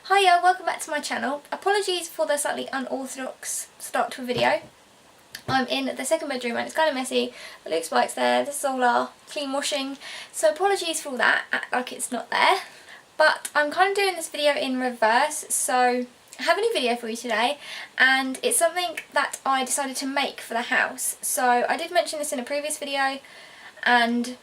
Hiya, welcome back to my channel. Apologies for the slightly unorthodox start to a video. I'm in the second bedroom and it's kind of messy. The Luke's bike's there, this is all our clean washing, so apologies for all that, act like it's not there. But I'm kind of doing this video in reverse, so I have a new video for you today and it's something that I decided to make for the house. So I did mention this in a previous video and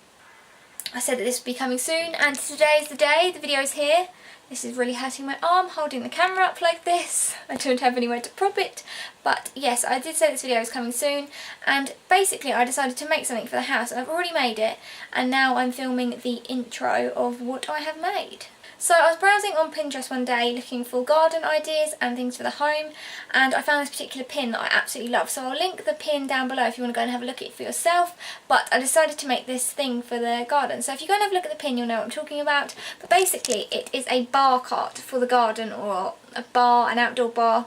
I said that this would be coming soon, and today's the day, the video's here. This is really hurting my arm, holding the camera up like this. I don't have anywhere to prop it. But yes, I did say this video is coming soon. And basically I decided to make something for the house. I've already made it. And now I'm filming the intro of what I have made. So I was browsing on Pinterest one day looking for garden ideas and things for the home, and I found this particular pin that I absolutely love. So I'll link the pin down below if you want to go and have a look at it for yourself, but I decided to make this thing for the garden. So if you go and have a look at the pin, you'll know what I'm talking about. But basically it is a bar cart for the garden, or a bar, an outdoor bar,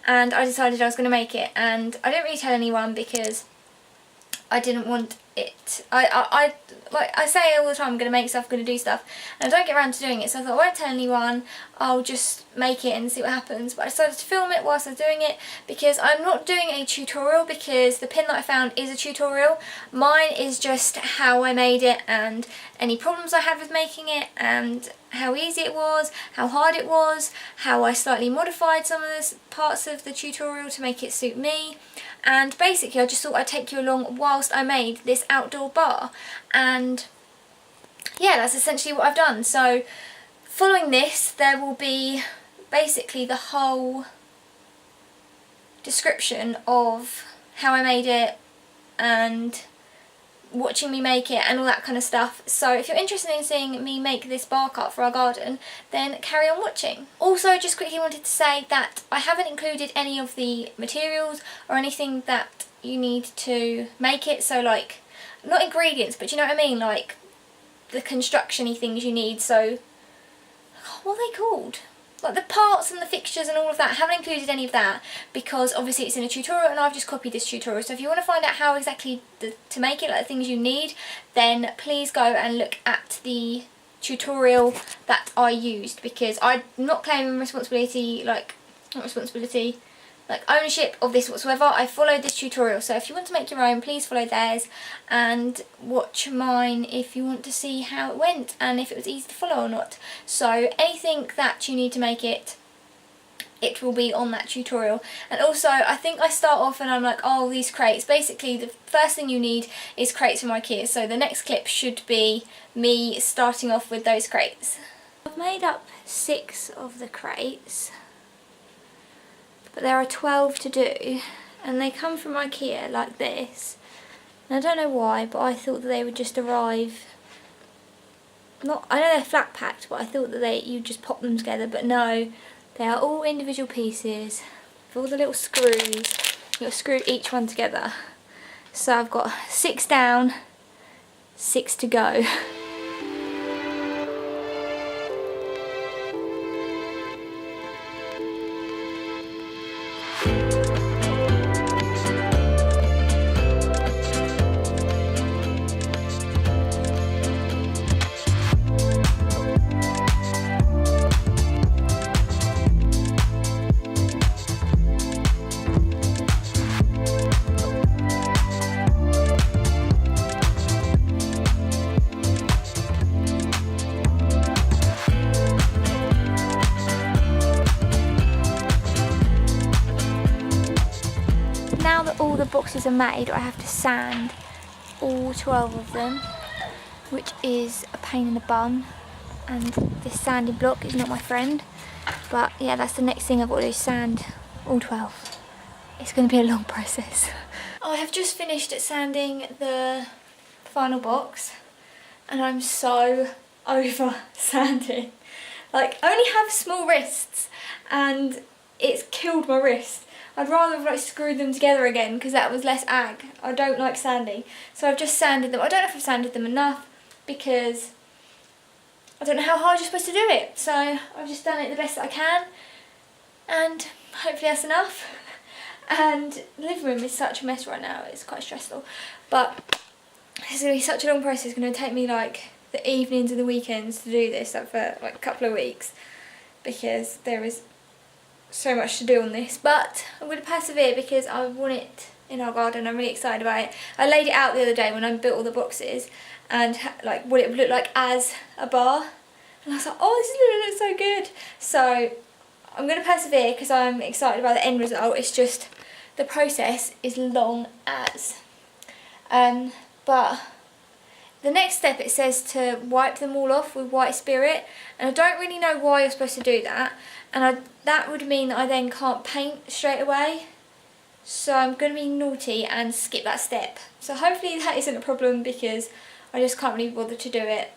and I decided I was going to make it, and I didn't really tell anyone because I didn't want it. Like I say all the time, I'm going to make stuff, I'm going to do stuff, and I don't get around to doing it, so I thought I won't tell anyone, I'll just make it and see what happens. But I decided to film it whilst I was doing it because I'm not doing a tutorial, because the pin that I found is a tutorial. Mine is just how I made it and any problems I had with making it, and how easy it was, how hard it was, how I slightly modified some of the parts of the tutorial to make it suit me. And basically I just thought I'd take you along whilst I made this outdoor bar, and yeah, that's essentially what I've done. So following this there will be basically the whole description of how I made it and watching me make it and all that kind of stuff. So if you're interested in seeing me make this bar cart for our garden, then carry on watching. Also, just quickly wanted to say that I haven't included any of the materials or anything that you need to make it, so like, not ingredients, but you know what I mean, like the construction-y things you need. So what are they called? Like the parts and the fixtures and all of that. I haven't included any of that because obviously it's in a tutorial and I've just copied this tutorial. So if you want to find out how exactly to make it, like the things you need, then please go and look at the tutorial that I used, because I'm not claiming responsibility, like ownership of this whatsoever. I followed this tutorial, so if you want to make your own, please follow theirs and watch mine if you want to see how it went and if it was easy to follow or not. So anything that you need to make it, it will be on that tutorial. And also I think I start off and I'm like, oh, these crates. Basically the first thing you need is crates from IKEA, so the next clip should be me starting off with those crates. I've made up 6 of the crates, but there are 12 to do, and they come from IKEA like this. And I don't know why, but I thought that they would just arrive, I know they're flat packed, but I thought that you just pop them together, but no, they are all individual pieces with all the little screws. You've got to screw each one together. So I've got 6 down, 6 to go. Now that all the boxes are made, I have to sand all 12 of them, which is a pain in the bum, and this sanding block is not my friend. But yeah, that's the next thing I've got to do, sand all 12. It's going to be a long process. I have just finished sanding the final box and I'm so over sanding. Like, I only have small wrists and it's killed my wrist. I'd rather have like screwed them together again because that was less ag. I don't like sanding. So I've just sanded them. I don't know if I've sanded them enough because I don't know how hard you're supposed to do it. So I've just done it the best that I can, and hopefully that's enough. And the living room is such a mess right now, it's quite stressful. But it's going to be such a long process. It's going to take me like the evenings and the weekends to do this, like for like a couple of weeks. because there is so much to do on this, but I'm going to persevere because I want it in our garden. I'm really excited about it. I laid it out the other day when I built all the boxes and like what it would look like as a bar, and I was like, oh, this is going to look so good. So I'm going to persevere because I'm excited about the end result. It's just the process is long as. But the next step, it says to wipe them all off with white spirit, and I don't really know why you're supposed to do that, and that would mean that I then can't paint straight away, so I'm going to be naughty and skip that step. So hopefully that isn't a problem, because I just can't really bother to do it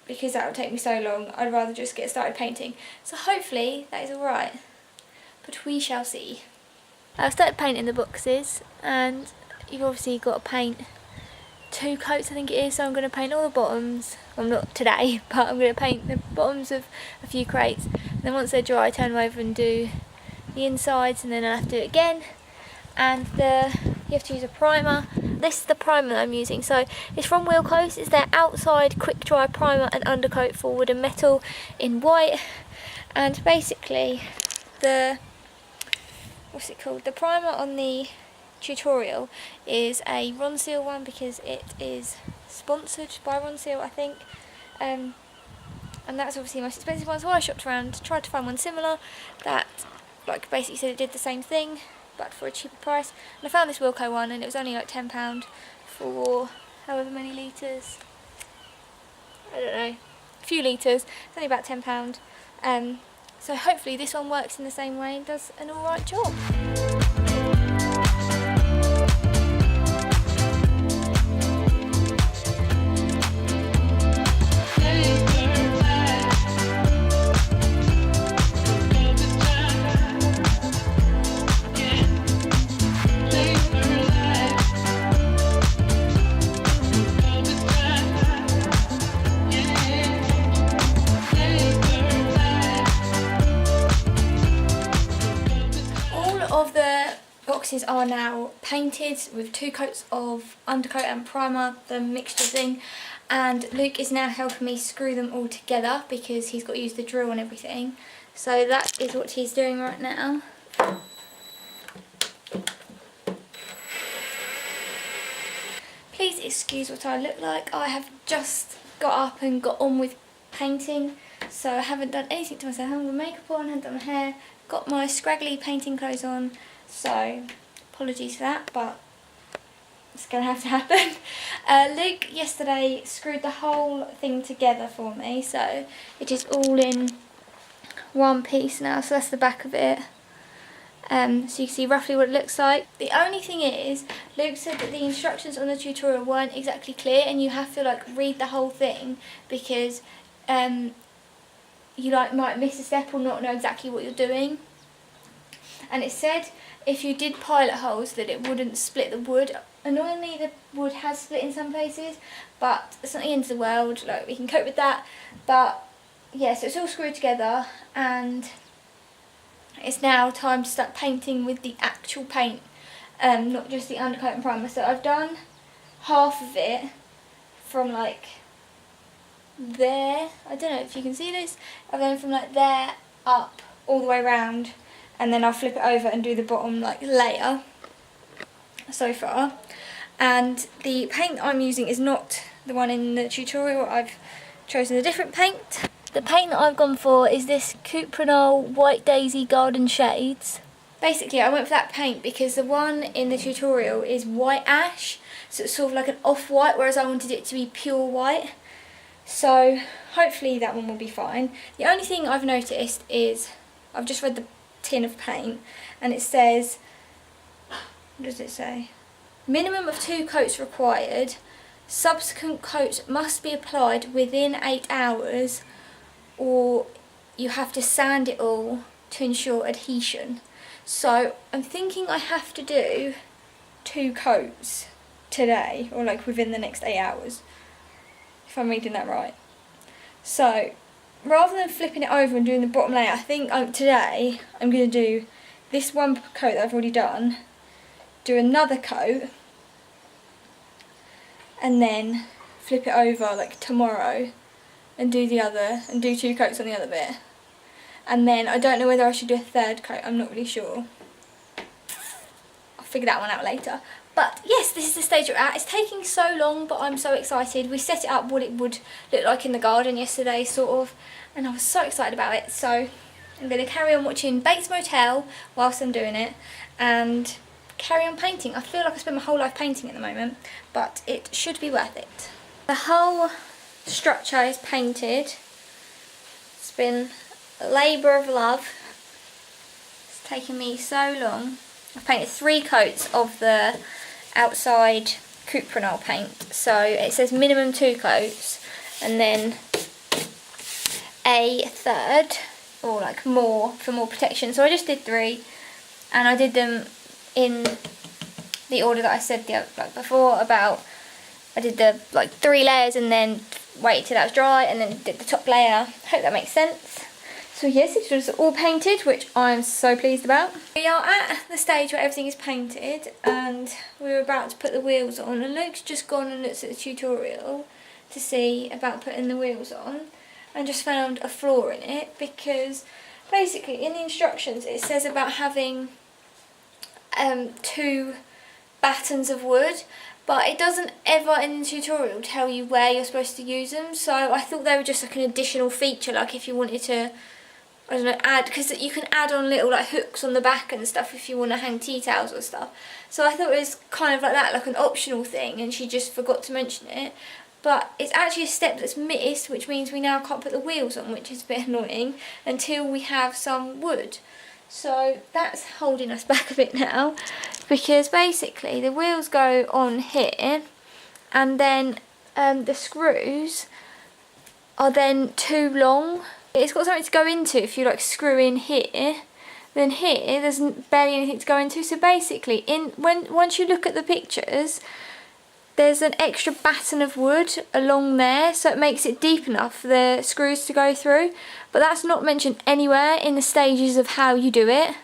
because that would take me so long. I'd rather just get started painting, so hopefully that is alright, but we shall see. I've started painting the boxes, and you've obviously got to paint 2 coats, I think it is, so I'm going to paint all the bottoms. Well, not today, but I'm going to paint the bottoms of a few crates, and then once they're dry I turn them over and do the insides, and then I'll have to do it again. And you have to use a primer. This is the primer that I'm using, so it's from Wilko's. It's their outside quick dry primer and undercoat for wood and metal in white, and basically the primer on the tutorial is a Ronseal one, because it is sponsored by Ronseal, I think, and that's obviously the most expensive one. So I shopped around, tried to find one similar that like basically said it did the same thing but for a cheaper price, and I found this Wilko one, and it was only like £10 for however many litres, I don't know, a few litres. It's only about £10, so hopefully this one works in the same way and does an alright job. Are now painted with 2 coats of undercoat and primer, the mixture thing, and Luke is now helping me screw them all together because he's got to use the drill and everything. So that is what he's doing right now. Please excuse what I look like. I have just got up and got on with painting, so I haven't done anything to myself. I haven't got makeup on, I haven't done my hair, got my scraggly painting clothes on, so apologies for that, but it's going to have to happen. Luke yesterday screwed the whole thing together for me, so it is all in one piece now. So that's the back of it. So you can see roughly what it looks like. The only thing is, Luke said that the instructions on the tutorial weren't exactly clear, and you have to like read the whole thing, because you like might miss a step or not know exactly what you're doing. And it said if you did pilot holes that it wouldn't split the wood. Annoyingly, the wood has split in some places, but it's not the end of the world, like we can cope with that. But yeah, so it's all screwed together, and it's now time to start painting with the actual paint, not just the undercoat and primer. So I've done half of it from like there, I don't know if you can see this, I've done from like there up all the way around, and then I'll flip it over and do the bottom like layer so far. And the paint that I'm using is not the one in the tutorial. I've chosen a different paint. The paint that I've gone for is this Cuprinol White Daisy Garden Shades. Basically I went for that paint because the one in the tutorial is white ash, so it's sort of like an off-white, whereas I wanted it to be pure white. So hopefully that one will be fine. The only thing I've noticed is, I've just read the tin of paint, and it says, what does it say? Minimum of 2 coats required. Subsequent coats must be applied within 8 hours, or you have to sand it all to ensure adhesion. So I'm thinking I have to do 2 coats today, or like within the next 8 hours, if I'm reading that right. So rather than flipping it over and doing the bottom layer, I think today I'm going to do this one coat that I've already done, do another coat, and then flip it over like tomorrow and do the other, and do 2 coats on the other bit. and then I don't know whether I should do a third coat. I'm not really sure. I'll figure that one out later. But yes, this is the stage we're at. It's taking so long, but I'm so excited. We set it up what it would look like in the garden yesterday, sort of, and I was so excited about it. So I'm going to carry on watching Bates Motel whilst I'm doing it, and carry on painting. I feel like I spend my whole life painting at the moment, but it should be worth it. The whole structure is painted. It's been a labour of love. It's taken me so long. I've painted 3 coats of the outside cuprinol paint, so it says minimum 2 coats and then a third, or like more for more protection. So I just did 3, and I did them in the order that I said like before about. I did the 3 layers and then waited till that was dry and then did the top layer. Hope that makes sense. So yes, it's just all painted, which I'm so pleased about. We are at the stage where everything is painted and we're about to put the wheels on, and Luke's just gone and looked at the tutorial to see about putting the wheels on and just found a flaw in it, because basically in the instructions it says about having 2 battens of wood, but it doesn't ever in the tutorial tell you where you're supposed to use them. So I thought they were just like an additional feature, like if you wanted to, I don't know, add, because you can add on little like hooks on the back and stuff if you want to hang tea towels or stuff. So I thought it was kind of like that, like an optional thing, and she just forgot to mention it. But it's actually a step that's missed, which means we now can't put the wheels on, which is a bit annoying, until we have some wood. So that's holding us back a bit now, because basically the wheels go on here, and then the screws are then too long. It's got something to go into if you like screw in here. Then here there's barely anything to go into. So basically, once you look at the pictures, there's an extra batten of wood along there, so it makes it deep enough for the screws to go through. But that's not mentioned anywhere in the stages of how you do it,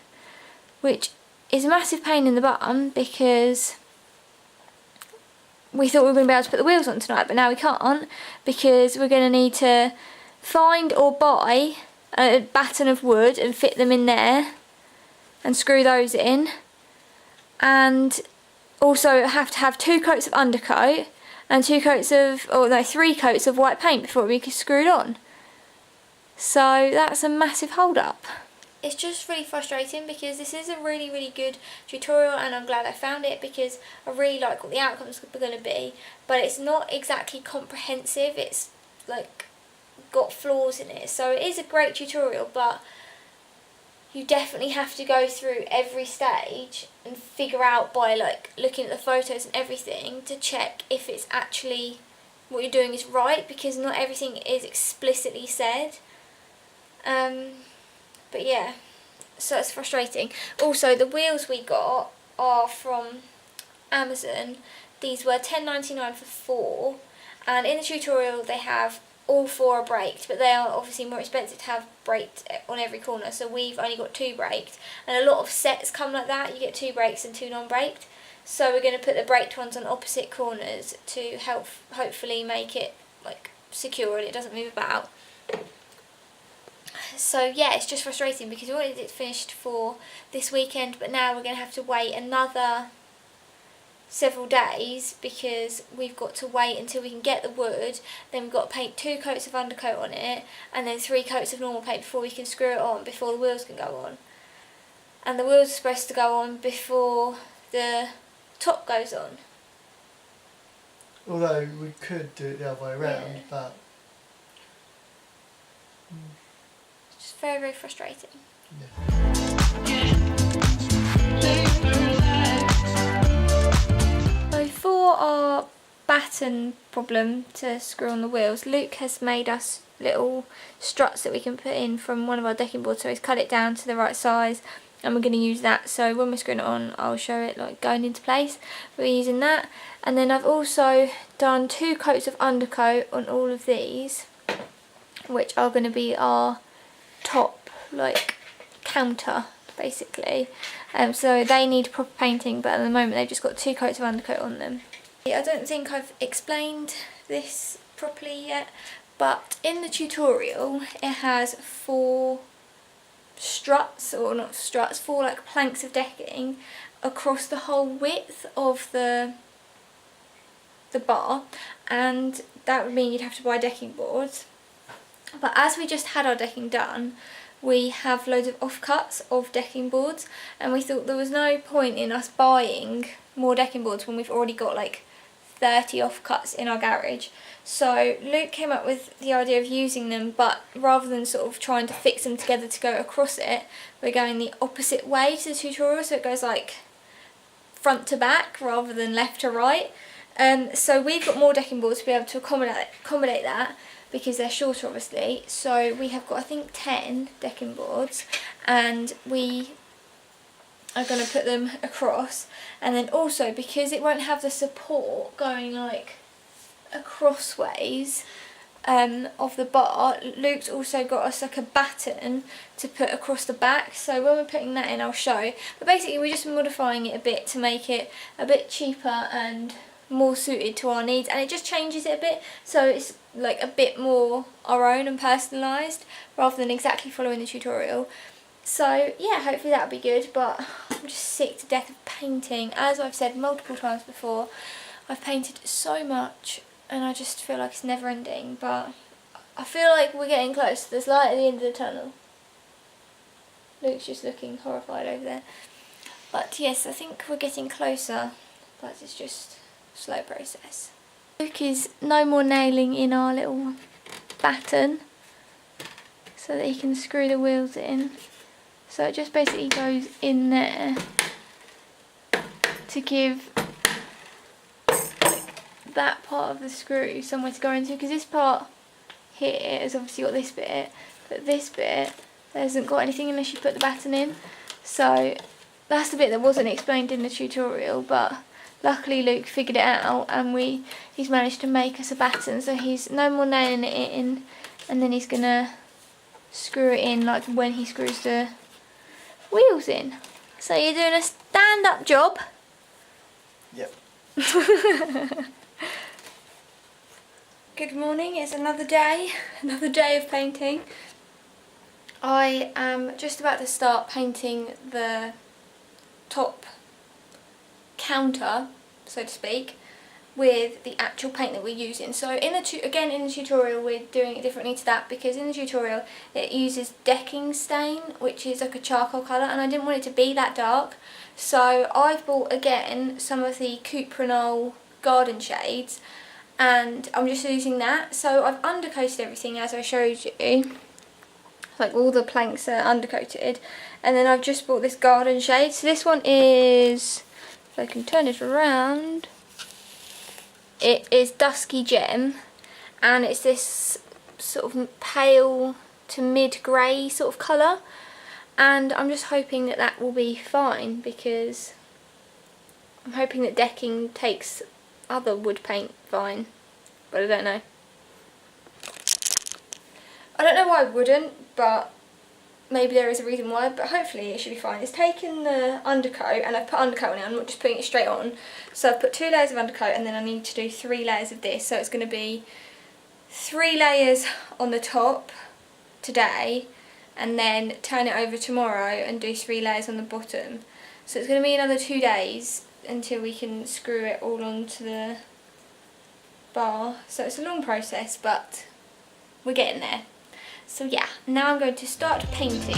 which is a massive pain in the bum, because we thought we were going to be able to put the wheels on tonight, but now we can't, because we're going to need to find or buy a batten of wood and fit them in there and screw those in, and also have to have 2 coats of undercoat and 3 coats of white paint before we can screw it on. So that's a massive hold up. It's just really frustrating, because this is a really, really good tutorial, and I'm glad I found it, because I really like what the outcomes are going to be, but it's not exactly comprehensive. It's like got flaws in it. So it is a great tutorial, but you definitely have to go through every stage and figure out by like looking at the photos and everything to check if it's actually what you're doing is right, because not everything is explicitly said. But yeah, so it's frustrating. Also, the wheels we got are from Amazon. These were $10.99 for 4, and in the tutorial they have all 4 are braked, but they are obviously more expensive to have braked on every corner, so we've only got 2 braked, and a lot of sets come like that. You get 2 brakes and 2 non-braked, so we're going to put the braked ones on opposite corners to help hopefully make it like secure and it doesn't move about. So yeah, it's just frustrating, because we wanted it finished for this weekend, but now we're going to have to wait another several days, because we've got to wait until we can get the wood, then we've got to paint 2 coats of undercoat on it, and then 3 coats of normal paint before we can screw it on, before the wheels can go on. And the wheels are supposed to go on before the top goes on. Although we could do it the other way around, yeah. But It's just very, very frustrating. Yeah. So for our batten problem to screw on the wheels, Luke has made us little struts that we can put in from one of our decking boards, so he's cut it down to the right size, and we're going to use that. So when we're screwing it on, I'll show it like going into place. We're using that, and then I've also done 2 coats of undercoat on all of these, which are going to be our top like counter basically. So they need proper painting, but at the moment they've just got 2 coats of undercoat on them. I don't think I've explained this properly yet, but in the tutorial it has 4 struts, or not struts, 4 like planks of decking across the whole width of the bar, and that would mean you'd have to buy decking boards. But as we just had our decking done, we have loads of offcuts of decking boards, and we thought there was no point in us buying more decking boards when we've already got like 30 offcuts in our garage. So Luke came up with the idea of using them, but rather than sort of trying to fix them together to go across it, we're going the opposite way to the tutorial, so it goes like front to back rather than left to right. So we've got more decking boards to be able to accommodate that, because they're shorter obviously. So we have got, I think, 10 decking boards, and we are going to put them across. And then also, because it won't have the support going like across ways of the bar, Luke's also got us like a batten to put across the back. So when we're putting that in, I'll show. But basically we're just modifying it a bit to make it a bit cheaper and more suited to our needs, and it just changes it a bit, so it's like a bit more our own and personalised rather than exactly following the tutorial. So yeah, hopefully that'll be good. But I'm just sick to death of painting. As I've said multiple times before, I've painted so much and I just feel like it's never ending, but I feel like we're getting close. There's light at the end of the tunnel. Luke's just looking horrified over there. But yes, I think we're getting closer, but it's just a slow process. Luke is no more nailing in our little batten so that he can screw the wheels in. So it just basically goes in there to give that part of the screw somewhere to go into, because this part here has obviously got this bit, but this bit hasn't got anything unless you put the batten in. So that's the bit that wasn't explained in the tutorial, but luckily Luke figured it out, and he's managed to make us a batten. So he's no more nailing it in, and then he's gonna screw it in like when he screws the wheels in. So you're doing a stand-up job? Yep. Good morning, it's another day of painting. I am just about to start painting the top counter, so to speak, with the actual paint that we're using. So in the tutorial we're doing it differently to that, because in the tutorial it uses decking stain, which is like a charcoal colour, and I didn't want it to be that dark. So I've bought again some of the Cuprinol garden shades, and I'm just using that. So I've undercoated everything as I showed you, like all the planks are undercoated, and then I've just bought this garden shade. So this one is, if I can turn it around, it is Dusky Gem, and it's this sort of pale to mid-grey sort of colour, and I'm just hoping that that will be fine, because I'm hoping that decking takes other wood paint fine, but I don't know. I don't know why I wouldn't, but maybe there is a reason why, but hopefully it should be fine. It's taken the undercoat, and I've put undercoat on it, I'm not just putting it straight on. So I've put 2 layers of undercoat, and then I need to do 3 layers of this. So it's going to be 3 layers on the top today, and then turn it over tomorrow and do 3 layers on the bottom. So it's going to be another 2 days until we can screw it all onto the bar. So it's a long process, but we're getting there. So yeah, now I'm going to start painting.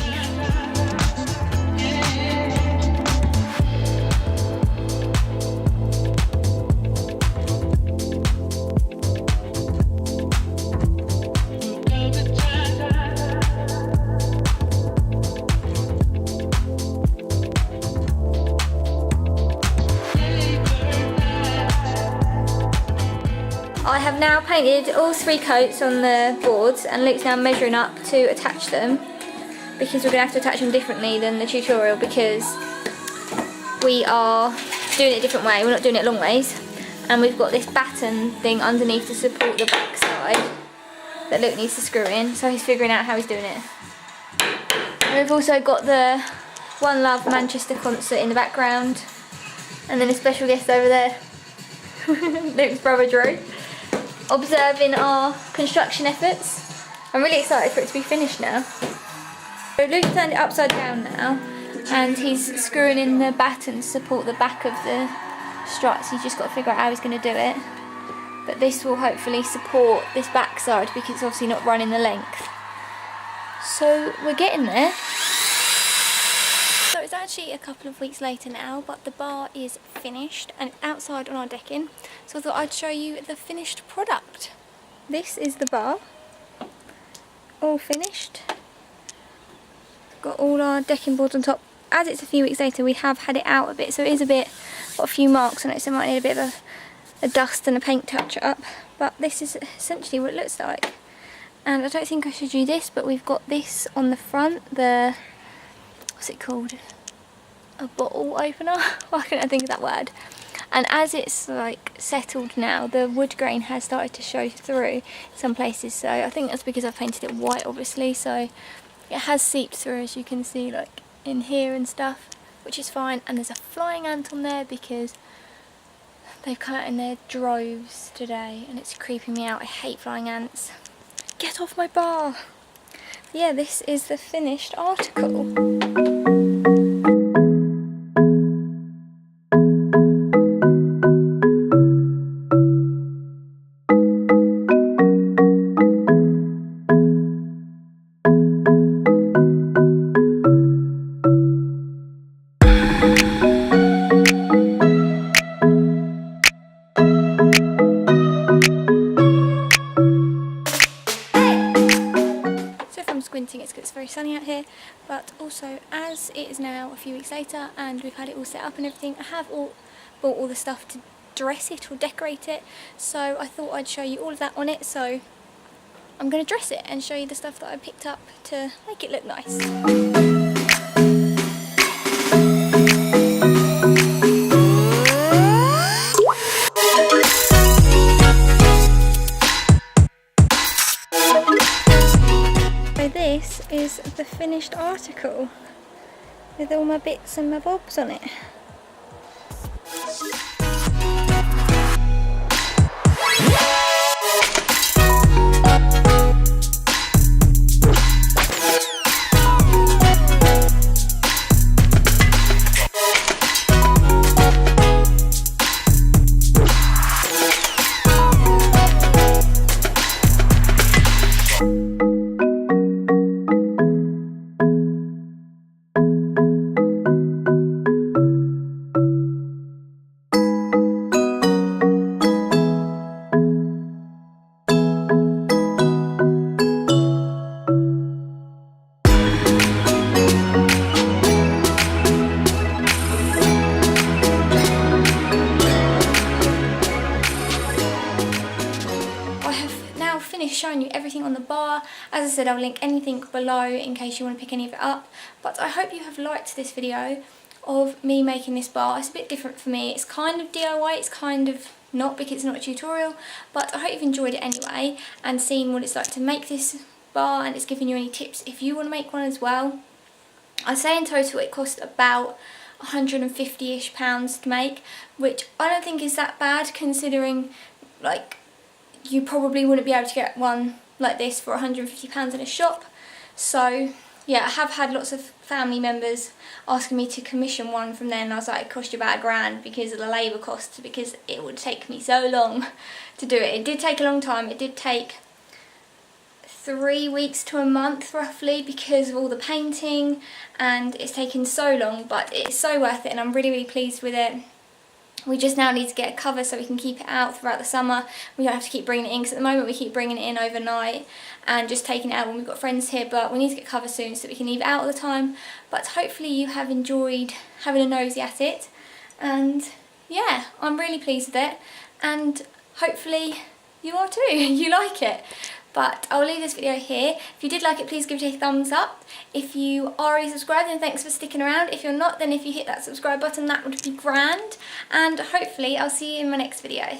I have now painted all 3 coats on the boards, and Luke's now measuring up to attach them, because we're going to have to attach them differently than the tutorial, because we are doing it a different way, we're not doing it long ways, and we've got this batten thing underneath to support the back side that Luke needs to screw in, so he's figuring out how he's doing it. And we've also got the One Love Manchester concert in the background, and then a special guest over there, Luke's brother Drew, observing our construction efforts. I'm really excited for it to be finished now. So Luke's turned it upside down now, and he's screwing in the battens to support the back of the struts. He's just got to figure out how he's going to do it. But this will hopefully support this back side because it's obviously not running the length. So we're getting there. So it's actually a couple of weeks later now, but the bar is finished and it's outside on our decking. So I thought I'd show you the finished product. This is the bar, all finished. Got all our decking boards on top. As it's a few weeks later, we have had it out a bit, so it is a bit, got a few marks on it, so it might need a bit of a dust and a paint touch up. But this is essentially what it looks like. And I don't think I showed you this, but we've got this on the front, what's it called? A bottle opener? Why can't I think of that word? And as it's like settled now, the wood grain has started to show through in some places. So I think that's because I've painted it white, obviously. So it has seeped through, as you can see, like in here and stuff, which is fine. And there's a flying ant on there because they've come out in their droves today, and it's creeping me out. I hate flying ants. Get off my bar! Yeah, this is the finished article. Squinting, it's because it's very sunny out here, but also as it is now a few weeks later and we've had it all set up and everything, I have bought all the stuff to dress it or decorate it, so I thought I'd show you all of that on it. So I'm going to dress it and show you the stuff that I picked up to make it look nice. This is the finished article with all my bits and my bobs on it. Showing you everything on the bar. As I said, I'll link anything below in case you want to pick any of it up. But I hope you have liked this video of me making this bar. It's a bit different for me. It's kind of DIY, it's kind of not because it's not a tutorial, but I hope you've enjoyed it anyway and seen what it's like to make this bar, and it's given you any tips if you want to make one as well. I'd say in total it cost about £150-ish to make, which I don't think is that bad considering like you probably wouldn't be able to get one like this for £150 in a shop. So yeah, I have had lots of family members asking me to commission one from them, and I was like, it cost you about £1,000 because of the labour costs, because it would take me so long to do it. It did take a long time. It did take 3 weeks to a month roughly because of all the painting, and it's taken so long, but it's so worth it and I'm really pleased with it. We just now need to get a cover so we can keep it out throughout the summer. We don't have to keep bringing it in, because at the moment we keep bringing it in overnight and just taking it out when we've got friends here, but we need to get cover soon so we can leave it out all the time. But hopefully you have enjoyed having a nosy at it, and yeah, I'm really pleased with it, and hopefully you are too, you like it. But I'll leave this video here. If you did like it, please give it a thumbs up. If you are already subscribed, then thanks for sticking around. If you're not, then if you hit that subscribe button, that would be grand. And hopefully I'll see you in my next video.